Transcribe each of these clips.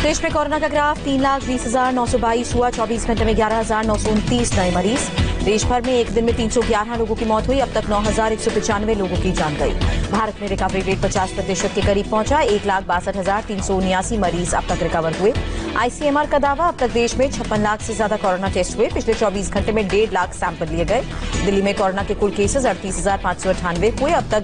देश में कोरोना का ग्राफ 3,20,922 हुआ। 24 घंटे में 11,929 नए मरीज। देश भर में एक दिन में 311 लोगों की मौत हुई। अब तक 9,195 लोगों की जान गई। भारत में रिकवरी रेट 50% के करीब पहुंचा। 1,62,379 मरीज अब तक रिकवर हुए। आईसीएमआर का दावा, अब तक देश में 56 लाख से ज्यादा कोरोना टेस्ट हुए। पिछले 24 घंटे में 1.5 लाख सैंपल लिए गए। दिल्ली में कोरोना के कुल केसेज 38,598 हुए। अब तक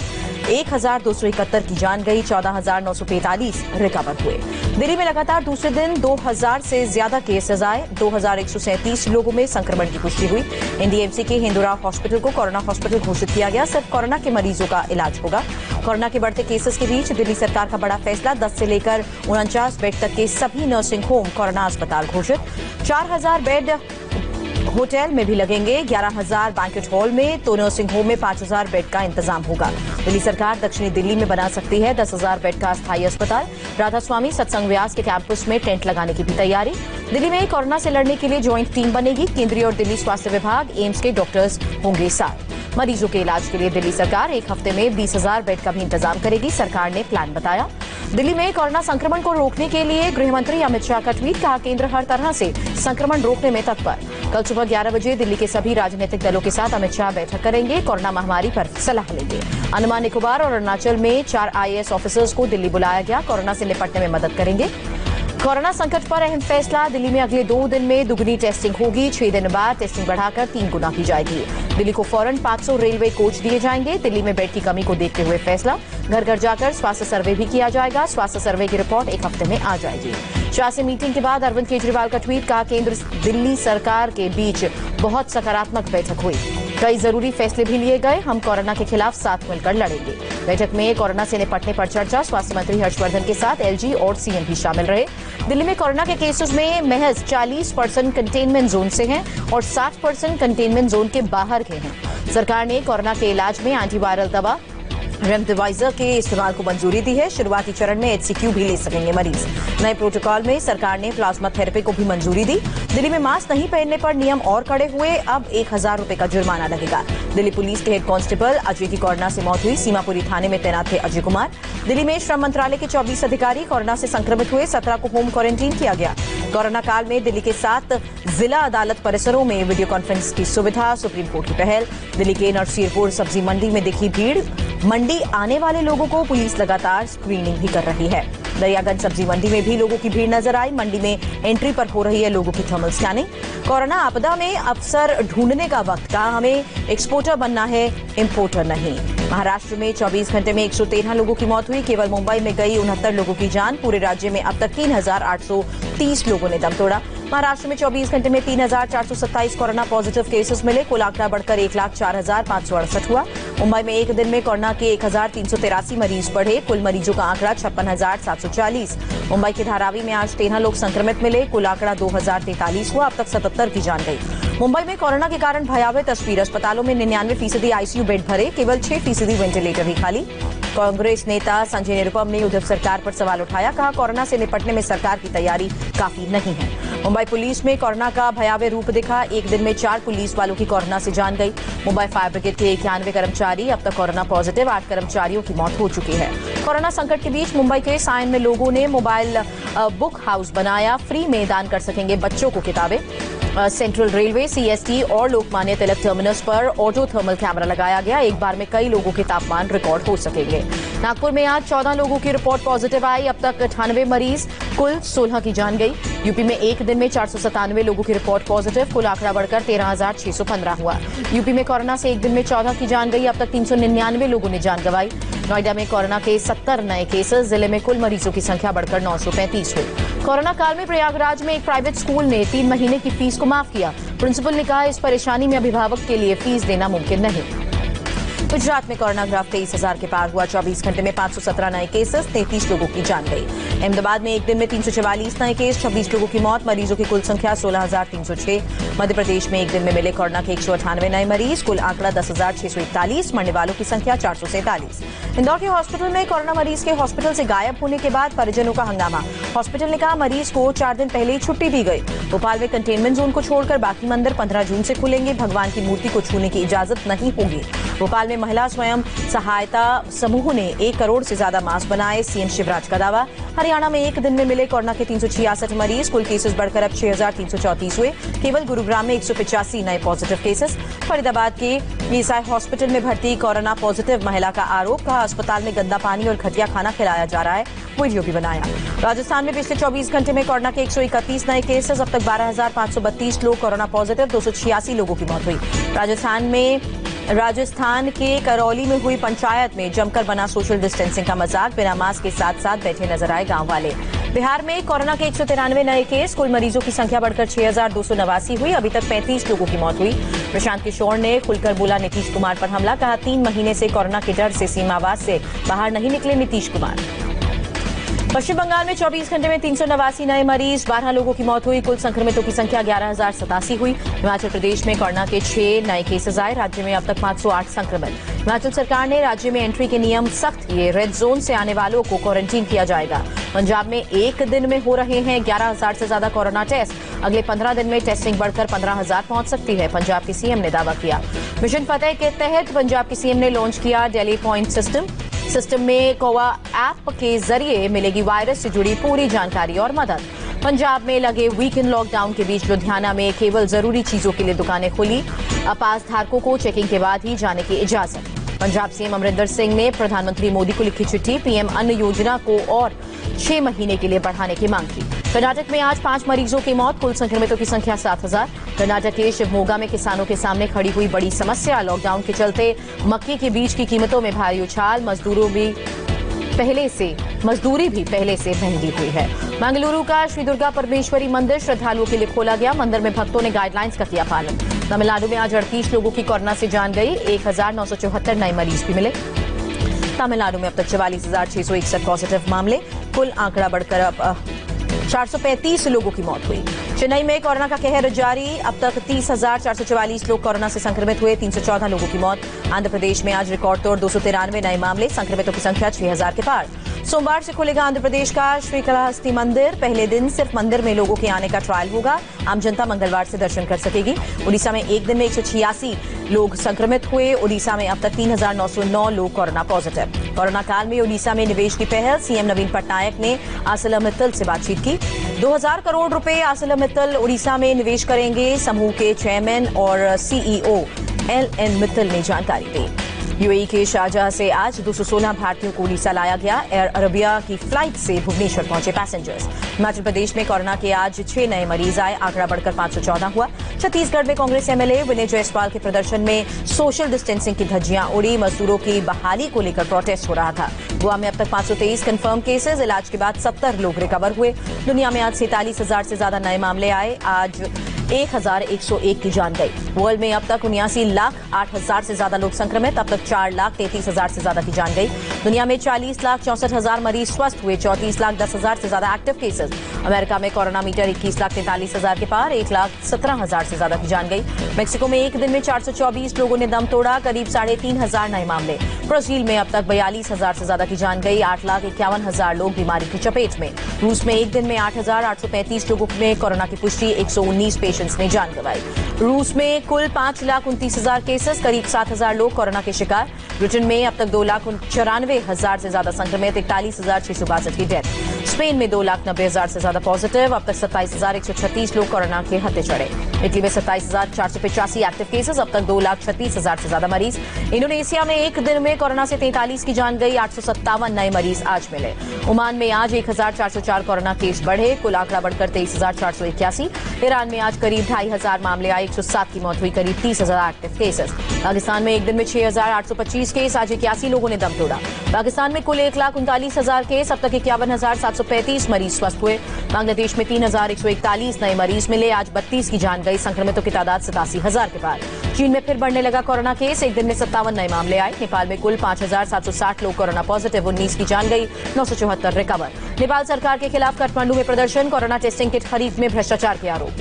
1,271 की जान गई। 14,945 रिकवर हुए। दिल्ली में लगातार दूसरे दिन 2,000 से ज्यादा केसेज आए। 2,137 लोगों में संक्रमण की पुष्टि हुई। एनडीएमसी के हिंदुराव हॉस्पिटल को कोरोना हॉस्पिटल घोषित किया गया। सिर्फ कोरोना के मरीजों का इलाज होगा। कोरोना के बढ़ते केसेस के बीच दिल्ली सरकार का बड़ा फैसला, 10 से लेकर 49 बेड तक के सभी नर्सिंग होम कोरोना अस्पताल घोषित। 4,000 बेड होटल में भी लगेंगे। 11,000 बैंक्वेट हॉल में, तो नर्सिंग होम में 5,000 बेड का इंतजाम होगा। दिल्ली सरकार दक्षिणी दिल्ली में बना सकती है 10,000 बेड का अस्थायी अस्पताल। राधा स्वामी सत्संग व्यास के कैंपस में टेंट लगाने की भी तैयारी। दिल्ली में कोरोना से लड़ने के लिए ज्वाइंट टीम बनेगी। केंद्रीय और दिल्ली स्वास्थ्य विभाग, एम्स के डॉक्टर्स होंगे साथ। मरीजों के इलाज के लिए दिल्ली सरकार एक हफ्ते में 20,000 बेड का भी इंतजाम करेगी, सरकार ने प्लान बताया। दिल्ली में कोरोना संक्रमण को रोकने के लिए गृह मंत्री अमित शाह का ट्वीट, कहा केंद्र हर तरह से संक्रमण रोकने में तत्पर। कल सुबह 11 बजे दिल्ली के सभी राजनीतिक दलों के साथ अमित शाह बैठक करेंगे, कोरोना महामारी पर सलाह लेंगे। अंडमान निकोबार और अरुणाचल में 4 IAS ऑफिसर्स को दिल्ली बुलाया गया, कोरोना से निपटने में मदद करेंगे। कोरोना संकट पर अहम फैसला, दिल्ली में अगले 2 दिन में दुगनी टेस्टिंग होगी। 6 दिन बाद टेस्टिंग बढ़ाकर 3 गुना की जाएगी। दिल्ली को फौरन 500 रेलवे कोच दिए जाएंगे। दिल्ली में बेड की कमी को देखते हुए फैसला, घर घर जाकर स्वास्थ्य सर्वे भी किया जाएगा। स्वास्थ्य सर्वे की रिपोर्ट एक हफ्ते में आ जाएगी। शाह से मीटिंग के बाद अरविंद केजरीवाल का ट्वीट, कहा केंद्र दिल्ली सरकार के बीच बहुत सकारात्मक बैठक हुई। कई जरूरी फैसले भी लिए गए। हम कोरोना के खिलाफ साथ मिलकर लड़ेंगे। बैठक में कोरोना से निपटने पर चर्चा। स्वास्थ्य मंत्री हर्षवर्धन के साथ LG और CM भी शामिल रहे। दिल्ली में कोरोना के केसेस में महज 40% कंटेनमेंट जोन से हैं और 60% कंटेनमेंट जोन के बाहर के हैं। सरकार ने कोरोना के इलाज में एंटीवायरल दवा रेमडेसिविर के इस्तेमाल को मंजूरी दी है। शुरुआती चरण में HCQ भी ले सकेंगे मरीज। नए प्रोटोकॉल में सरकार ने प्लाज्मा थेरेपी को भी मंजूरी दी। दिल्ली में मास्क नहीं पहनने पर नियम और कड़े हुए, अब 1,000 रुपए का जुर्माना लगेगा। दिल्ली पुलिस के हेड कांस्टेबल अजय की कोरोना से मौत हुई। सीमापुरी थाने में तैनात थे अजय कुमार। दिल्ली में श्रम मंत्रालय के 24 अधिकारी कोरोना से संक्रमित हुए। 17 को होम क्वारंटीन किया गया। कोरोना काल में दिल्ली के 7 जिला अदालत परिसरों में वीडियो कॉन्फ्रेंस की सुविधा, सुप्रीम कोर्ट की पहल। दिल्ली के नरसिंहपुर सब्जी मंडी में दिखी भीड़। मंडी आने वाले लोगों को पुलिस लगातार स्क्रीनिंग भी कर रही है। दरियागंज सब्जी मंडी में भी लोगों की भीड़ नजर आई। मंडी में एंट्री पर हो रही है लोगों की थर्मल स्कैनिंग। कोरोना आपदा में अवसर ढूंढने का वक्त, कहा हमें एक्सपोर्टर बनना है, इंपोर्टर नहीं। महाराष्ट्र में 24 घंटे में 113 लोगों की मौत हुई। केवल मुंबई में गई 69 लोगों की जान। पूरे राज्य में अब तक 3,830 लोगों ने दम तोड़ा। महाराष्ट्र में 24 घंटे में 3,427 कोरोना पॉजिटिव केसेस मिले। कुल आंकड़ा बढ़कर 1,04,568 हुआ। मुंबई में एक दिन में कोरोना के 1,383 मरीज बढ़े। कुल मरीजों का आंकड़ा 56,740। मुंबई के धारावी में आज 13 लोग संक्रमित मिले। कुल आंकड़ा 2,043 हुआ। अब तक 77 की जान गई। मुंबई में कोरोना के कारण भयावह तस्वीर, अस्पतालों में 99% ICU बेड भरे, केवल 6% वेंटिलेटर ही खाली। कांग्रेस नेता संजय निरुपम ने उद्धव सरकार पर सवाल उठाया, कहा कोरोना से निपटने में सरकार की तैयारी काफी नहीं है। मुंबई पुलिस में कोरोना का भयावह रूप दिखा। एक दिन में 4 पुलिस वालों की कोरोना से जान गई। मुंबई फायर ब्रिगेड के 91 कर्मचारी अब तक कोरोना पॉजिटिव। 8 कर्मचारियों की मौत हो चुकी है। कोरोना संकट के बीच मुंबई के सायन में लोगों ने मोबाइल बुक हाउस बनाया। फ्री में दान कर सकेंगे बच्चों को किताबें। सेंट्रल रेलवे, CST और लोकमान्य तिलक टर्मिनस पर ऑटो थर्मल कैमरा लगाया गया। एक बार में कई लोगों के तापमान रिकॉर्ड हो सकेंगे। नागपुर में आज 14 लोगों की रिपोर्ट पॉजिटिव आई। अब तक 98 मरीज, कुल 16 की जान गई। यूपी में एक दिन में 497 लोगों की रिपोर्ट पॉजिटिव। कुल आंकड़ा बढ़कर 13,615 हुआ। यूपी में कोरोना से एक दिन में 14 की जान गई। अब तक 399 लोगों ने जान गंवाई। नोएडा में कोरोना के 70 नए केसेस। जिले में कुल मरीजों की संख्या बढ़कर 935 हुई। कोरोना काल में प्रयागराज में एक प्राइवेट स्कूल ने 3 महीने की फीस को माफ किया। प्रिंसिपल ने कहा इस परेशानी में अभिभावक के लिए फीस देना मुमकिन नहीं। गुजरात में कोरोना ग्राफ 23,000 के पार हुआ। 24 घंटे में 517 नए केसेस, 33 लोगों की जान गई। अहमदाबाद में एक दिन में 344 नए केस, 26 लोगों की मौत। मरीजों की कुल संख्या 16,306। मध्य प्रदेश में एक दिन में मिले कोरोना के 198 नए मरीज। कुल आंकड़ा 10,641। मरने वालों की संख्या 447। इंदौर के हॉस्पिटल में कोरोना मरीज के हॉस्पिटल से गायब होने के बाद परिजनों का हंगामा। हॉस्पिटल ने कहा मरीज को 4 दिन पहले ही छुट्टी दी गई। भोपाल में कंटेनमेंट जोन को छोड़कर बाकी मंदिर 15 जून से खुलेंगे। भगवान की मूर्ति को छूने की इजाजत नहीं होगी। भोपाल में महिला स्वयं सहायता समूह ने 1 करोड़ से ज्यादा मास्क बनाए, सीएम शिवराज का दावा। हरियाणा में एक दिन में मिले कोरोना के 366 मरीज, कुल केसेस बढ़कर अब 6334 हुए। केवल गुरुग्राम में 185 नए पॉजिटिव केसेस। फरीदाबाद के ईएसआई हॉस्पिटल में भर्ती कोरोना पॉजिटिव महिला का आरोप, कहा अस्पताल में गंदा पानी और घटिया खाना खिलाया जा रहा है, वीडियो भी बनाया। राजस्थान में पिछले 24 घंटे में कोरोना के 131 नए केसेस, अब तक 12,532 लोग कोरोना पॉजिटिव, 286 लोगों की मौत हुई। राजस्थान के करौली में हुई पंचायत में जमकर बना सोशल डिस्टेंसिंग का मजाक, बिना मास्क के साथ साथ बैठे नजर आए गांव वाले। बिहार में कोरोना के 193 नए केस, कुल मरीजों की संख्या बढ़कर 6,289 हुई, अभी तक 35 लोगों की मौत हुई। प्रशांत किशोर ने खुलकर बोला नीतीश कुमार पर हमला, कहा 3 महीने से कोरोना के डर से सीमावास से बाहर नहीं निकले नीतीश कुमार। पश्चिम बंगाल में 24 घंटे में 389 नए मरीज, 12 लोगों की मौत हुई, कुल संक्रमितों की संख्या 11,087 हुई। हिमाचल प्रदेश में कोरोना के 6 नए केसेस आए, राज्य में अब तक 508 संक्रमित। हिमाचल सरकार ने राज्य में एंट्री के नियम सख्त किए, रेड जोन से आने वालों को क्वारंटीन किया जाएगा। पंजाब में एक दिन में हो रहे हैं 11,000 से ज्यादा कोरोना टेस्ट, अगले 15 दिन में टेस्टिंग बढ़कर 15,000 पहुंच सकती है, पंजाब के सीएम ने दावा किया। मिशन फतेह के तहत पंजाब के सीएम ने लॉन्च किया डेली पॉइंट सिस्टम में कौवा ऐप के जरिए मिलेगी वायरस से जुड़ी पूरी जानकारी और मदद। पंजाब में लगे वीकेंड लॉकडाउन के बीच लुधियाना में केवल जरूरी चीजों के लिए दुकानें खुली, पास धारकों को चेकिंग के बाद ही जाने की इजाजत। पंजाब सीएम अमरिंदर सिंह ने प्रधानमंत्री मोदी को लिखी चिट्ठी, पीएम अन्न योजना को और 6 महीने के लिए बढ़ाने की मांग की। कर्नाटक में आज 5 मरीजों की मौत, कुल संक्रमितों की संख्या 7,000। कर्नाटक के शिवमोगा में किसानों के सामने खड़ी हुई बड़ी समस्या, लॉकडाउन के चलते मक्के के बीज की कीमतों में भारी उछाल, मजदूरी भी पहले से महंगी हुई है। मंगलुरु का श्री दुर्गा परमेश्वरी मंदिर श्रद्धालुओं के लिए खोला गया, मंदिर में भक्तों ने गाइडलाइंस का किया पालन। तमिलनाडु में आज 38 लोगों की कोरोना से जान गई, 1,974 नए मरीज भी मिले। तमिलनाडु में अब तक 44,661 पॉजिटिव मामले, कुल आंकड़ा बढ़कर अब 435 लोगों की मौत हुई। चेन्नई में कोरोना का कहर जारी, अब तक 30,444 लोग कोरोना से संक्रमित हुए, 314 लोगों की मौत। आंध्र प्रदेश में आज रिकॉर्ड तोड़ 293 नए मामले, संक्रमितों की संख्या 6,000 के पार। सोमवार से खुलेगा आंध्र प्रदेश का श्रीकालाहस्ती मंदिर, पहले दिन सिर्फ मंदिर में लोगों के आने का ट्रायल होगा, आम जनता मंगलवार से दर्शन कर सकेगी। उड़ीसा में एक दिन में 186 लोग संक्रमित हुए, उड़ीसा में अब तक 3,909 लोग कोरोना पॉजिटिव। कोरोना काल में उड़ीसा में निवेश की पहल, सीएम नवीन पटनायक ने आर्सेलरमित्तल से बातचीत की। 2,000 करोड़ रुपए आर्सेलरमित्तल उड़ीसा में निवेश करेंगे, समूह के चेयरमैन और सीईओ LN मित्तल ने जानकारी दी। यूएई के शारजाह से आज 216 भारतीयों को उड़ीसा लाया गया, एयर अरबिया की फ्लाइट से भुवनेश्वर पहुंचे पैसेंजर्स। हिमाचल प्रदेश में कोरोना के आज 6 नए मरीज आए, आंकड़ा बढ़कर 514 हुआ। छत्तीसगढ़ में कांग्रेस एमएलए विनय जायसवाल के प्रदर्शन में सोशल डिस्टेंसिंग की धज्जियां उड़ी, मजदूरों की बहाली को लेकर प्रोटेस्ट हो रहा था। गोवा में अब तक 523 कंफर्म केसेस, इलाज के बाद 70 लोग रिकवर हुए। दुनिया में आज 47,000 से ज्यादा नए मामले आए, आज 1,101 की जान गई। वर्ल्ड में अब तक 79,08,000 से ज्यादा लोग संक्रमित, अब तक 4,33,000 से ज्यादा की जान गई। दुनिया में 40,64,000 मरीज स्वस्थ हुए, 34,10,000 से ज्यादा एक्टिव केसेस। अमेरिका में कोरोना मीटर 21,43,000 के पार, 1,17,000 से ज्यादा की जान गई। मेक्सिको में एक दिन में 424 लोगों ने दम तोड़ा, करीब 3,500 नए मामले। ब्राजील में अब तक 42,000 से ज्यादा की जान गई, 8,51,000 लोग बीमारी की चपेट में। रूस में एक दिन में 8,835 लोगों में कोरोना की पुष्टि, 119 पेशेंट्स ने जान गंवाई। रूस में कुल 5,29,000 केसेस, करीब 7,000 लोग कोरोना के शिकार। ब्रिटेन में अब तक 2,94,000 से ज्यादा संक्रमित, 41,662 की डेथ। स्पेन में 2,90,000 से ज्यादा पॉजिटिव, अब तक 27,136 लोग कोरोना के हत्थे चढ़े। इटली में 27,485 एक्टिव केसेस, अब तक 2,36,000 से ज्यादा मरीज। इंडोनेशिया में एक दिन में कोरोना से 43 की जान गई, 857 नए मरीज आज मिले। ओमान में आज 1,404 कोरोना केस बढ़े, कुल आंकड़ा बढ़कर 23,481। ईरान में आज करीब 2,500 मामले आए, 107 की मौत हुई, करीब 30,000 एक्टिव केसेस। पाकिस्तान में एक दिन में 6,825 केस, आज 81 लोगों ने दम तोड़ा। पाकिस्तान में कुल 1,39,000 केस, अब तक 51,735 मरीज स्वस्थ हुए। बांग्लादेश में 3,141 नए मरीज मिले, आज 32 की जान गई, संक्रमितों की तादाद 87,000 के पार। चीन में फिर बढ़ने लगा कोरोना केस, एक दिन में 57 नए मामले आए। नेपाल में कुल 5,760 लोग कोरोना पॉजिटिव, 19 की जान गई, 974 रिकवर। नेपाल सरकार के खिलाफ काठमांडू में प्रदर्शन, कोरोना टेस्टिंग किट खरीद में भ्रष्टाचार के आरोप।